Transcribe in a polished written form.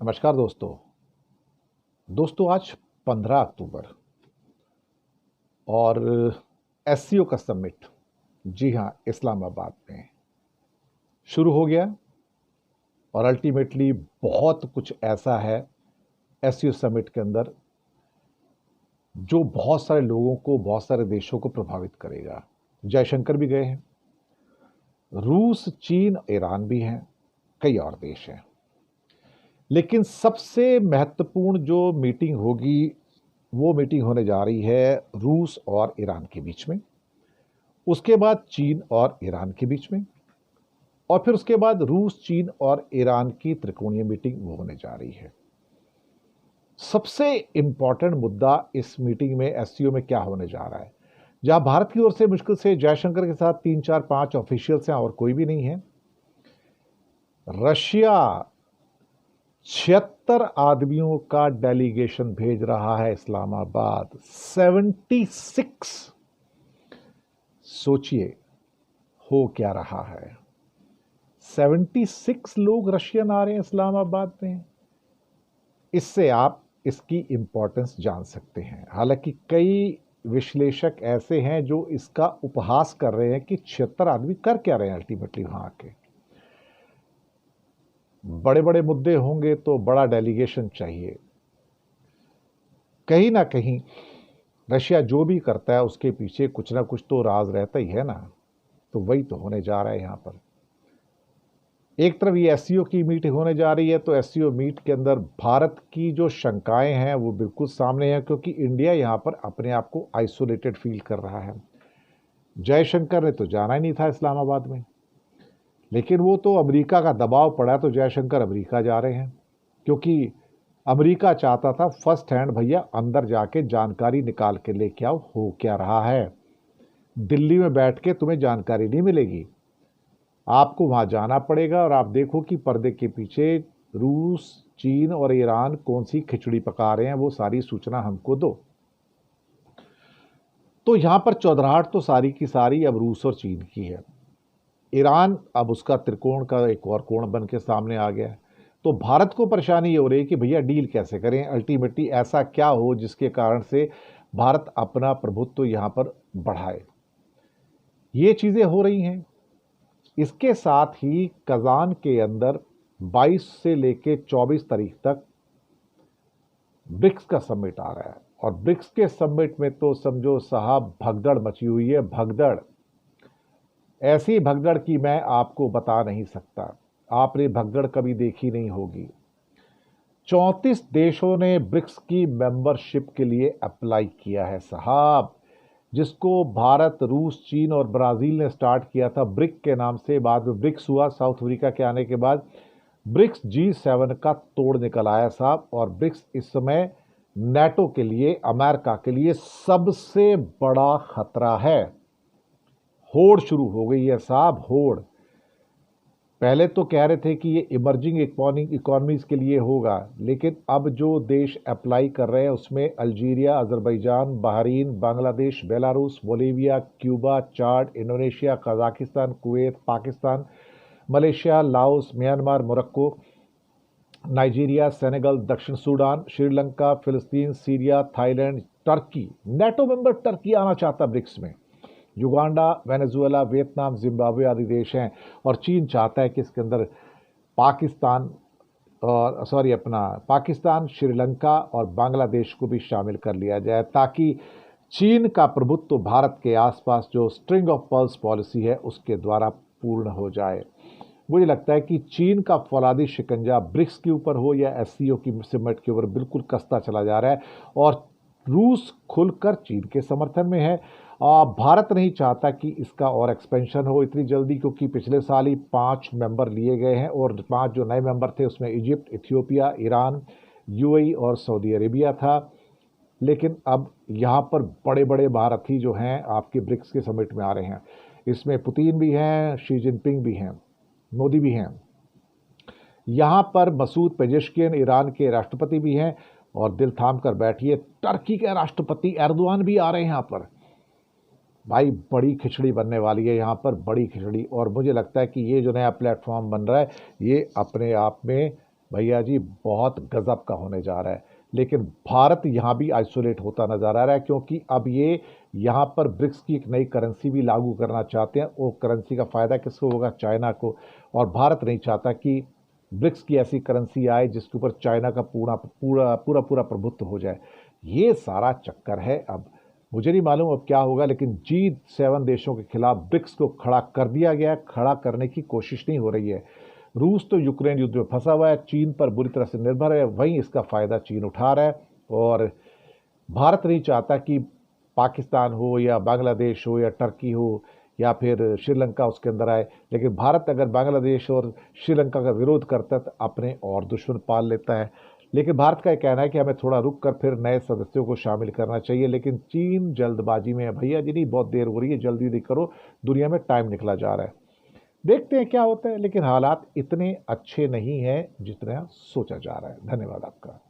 नमस्कार दोस्तों। आज 15 अक्टूबर और एससीओ का समिट, जी हाँ, इस्लामाबाद में शुरू हो गया और अल्टीमेटली बहुत कुछ ऐसा है एससीओ समिट के अंदर जो बहुत सारे लोगों को, बहुत सारे देशों को प्रभावित करेगा। जयशंकर भी गए हैं, रूस, चीन, ईरान भी हैं, कई और देश हैं। लेकिन सबसे महत्वपूर्ण जो मीटिंग होगी वो मीटिंग होने जा रही है रूस और ईरान के बीच में, उसके बाद चीन और ईरान के बीच में, और फिर उसके बाद रूस, चीन और ईरान की त्रिकोणीय मीटिंग वो होने जा रही है। सबसे इंपॉर्टेंट मुद्दा इस मीटिंग में, एससीओ में, क्या होने जा रहा है? जहां भारत की ओर से मुश्किल से जयशंकर के साथ 3 4 5 ऑफिशियल्स हैं और कोई भी नहीं है, रशिया 76 आदमियों का डेलीगेशन भेज रहा है इस्लामाबाद। 76। सोचिए हो क्या रहा है। 76 लोग रशियन आ रहे हैं इस्लामाबाद में। इससे आप इसकी इंपॉर्टेंस जान सकते हैं। हालांकि कई विश्लेषक ऐसे हैं जो इसका उपहास कर रहे हैं कि 76 आदमी कर क्या रहे हैं अल्टीमेटली वहां आके। बड़े बड़े मुद्दे होंगे तो बड़ा डेलीगेशन चाहिए। कहीं ना कहीं रशिया जो भी करता है उसके पीछे कुछ ना कुछ तो राज रहता ही है ना। तो वही तो होने जा रहा है यहां पर। एक तरफ ये एससीओ की मीट होने जा रही है, तो एससीओ मीट के अंदर भारत की जो शंकाएं हैं वो बिल्कुल सामने हैं, क्योंकि इंडिया यहां पर अपने आप को आइसोलेटेड फील कर रहा है। जयशंकर ने तो जाना ही नहीं था इस्लामाबाद में, लेकिन वो तो अमेरिका का दबाव पड़ा तो जयशंकर अमेरिका जा रहे हैं, क्योंकि अमेरिका चाहता था फर्स्ट हैंड भैया अंदर जाके जानकारी निकाल के लेके आओ हो क्या रहा है। दिल्ली में बैठ के तुम्हें जानकारी नहीं मिलेगी, आपको वहां जाना पड़ेगा और आप देखो कि पर्दे के पीछे रूस, चीन और ईरान कौन सी खिचड़ी पका रहे हैं, वो सारी सूचना हमको दो। तो यहां पर चौधराहट तो सारी की सारी अब रूस और चीन की है। ईरान अब उसका त्रिकोण का एक और कोण बन के सामने आ गया है। तो भारत को परेशानी ये हो रही है कि भैया डील कैसे करें, अल्टीमेटली ऐसा क्या हो जिसके कारण से भारत अपना प्रभुत्व यहां पर बढ़ाए। ये चीजें हो रही हैं। इसके साथ ही कजान के अंदर 22 से लेके 24 तारीख तक ब्रिक्स का समिट आ रहा है, और ब्रिक्स के समिट में तो समझो साहब भगदड़ मची हुई है। भगदड़, ऐसी भगदड़ की मैं आपको बता नहीं सकता। आपने भगदड़ कभी देखी नहीं होगी। 34 देशों ने ब्रिक्स की मेंबरशिप के लिए अप्लाई किया है साहब, जिसको भारत, रूस, चीन और ब्राजील ने स्टार्ट किया था ब्रिक के नाम से। बाद में ब्रिक्स हुआ, साउथ अफ्रीका के आने के बाद ब्रिक्स G7 का तोड़ निकल आया साहब। और ब्रिक्स इस समय नेटो के लिए, अमेरिका के लिए सबसे बड़ा खतरा है। होड़ शुरू हो गई है साहब, होड़। पहले तो कह रहे थे कि ये इमर्जिंग इकोनॉमीज के लिए होगा, लेकिन अब जो देश अप्लाई कर रहे हैं उसमें Algeria, Azerbaijan, Bahrain, Bangladesh, Belarus, Bolivia, Cuba, Chad, Indonesia, Kazakhstan, Kuwait, Pakistan, Malaysia, Laos, Myanmar, Morocco, Nigeria, Senegal, दक्षिण सूडान, श्रीलंका, फिलिस्तीन, Syria, Thailand, Turkey. NATO member Turkey आना चाहता ब्रिक्स में। युगांडा, वेनेजुएला, वियतनाम, जिम्बाब्वे आदि देश हैं। और चीन चाहता है कि इसके अंदर पाकिस्तान और पाकिस्तान, श्रीलंका और बांग्लादेश को भी शामिल कर लिया जाए, ताकि चीन का प्रभुत्व भारत के आसपास जो स्ट्रिंग ऑफ पर्ल्स पॉलिसी है उसके द्वारा पूर्ण हो जाए। मुझे लगता है कि चीन का फौलादी शिकंजा ब्रिक्स के ऊपर हो या एससीओ की समिट के ऊपर बिल्कुल कसता चला जा रहा है, और रूस खुलकर चीन के समर्थन में है। भारत नहीं चाहता कि इसका और एक्सपेंशन हो इतनी जल्दी, क्योंकि पिछले साल ही 5 मेंबर लिए गए हैं, और 5 जो नए मेंबर थे उसमें इजिप्ट, इथियोपिया, ईरान, यूएई और सऊदी अरेबिया था। लेकिन अब यहाँ पर बड़े बड़े भारतीय जो हैं आपके ब्रिक्स के समिट में आ रहे हैं। इसमें पुतिन भी हैं, शी जिनपिंग भी हैं, मोदी भी हैं। यहाँ पर मसूद पेजेश्कियन ईरान के राष्ट्रपति भी हैं, और दिल थाम कर बैठिए, टर्की के राष्ट्रपति एर्दोआन भी आ रहे हैं यहाँ पर। भाई बड़ी खिचड़ी बनने वाली है यहाँ पर, बड़ी खिचड़ी। और मुझे लगता है कि ये जो नया प्लेटफॉर्म बन रहा है ये अपने आप में भैया जी बहुत गजब का होने जा रहा है। लेकिन भारत यहाँ भी आइसोलेट होता नजर आ रहा है, क्योंकि अब ये यहाँ पर ब्रिक्स की एक नई करेंसी भी लागू करना चाहते हैं। वो करेंसी का फ़ायदा किसको होगा? चाइना को। और भारत नहीं चाहता कि ब्रिक्स की ऐसी करेंसी आए जिसके ऊपर चाइना का पूरा पूरा पूरा पूरा प्रभुत्व हो जाए। ये सारा चक्कर है। अब मुझे नहीं मालूम अब क्या होगा, लेकिन G7 देशों के खिलाफ ब्रिक्स को खड़ा कर दिया गया है। खड़ा करने की कोशिश नहीं हो रही है। रूस तो यूक्रेन युद्ध में फंसा हुआ है, चीन पर बुरी तरह से निर्भर है, वहीं इसका फायदा चीन उठा रहा है। और भारत नहीं चाहता कि पाकिस्तान हो या बांग्लादेश हो या टर्की हो या फिर श्रीलंका उसके अंदर आए। लेकिन भारत अगर बांग्लादेश और श्रीलंका का विरोध करता है तो अपने और दुश्मन पाल लेता है। लेकिन भारत का यह कहना है कि हमें थोड़ा रुक कर फिर नए सदस्यों को शामिल करना चाहिए। लेकिन चीन जल्दबाजी में है। भैया जी नहीं, बहुत देर हो रही है, जल्दी नहीं करो, दुनिया में टाइम निकला जा रहा है। देखते हैं क्या होता है। लेकिन हालात इतने अच्छे नहीं हैं जितना सोचा जा रहा है। धन्यवाद आपका।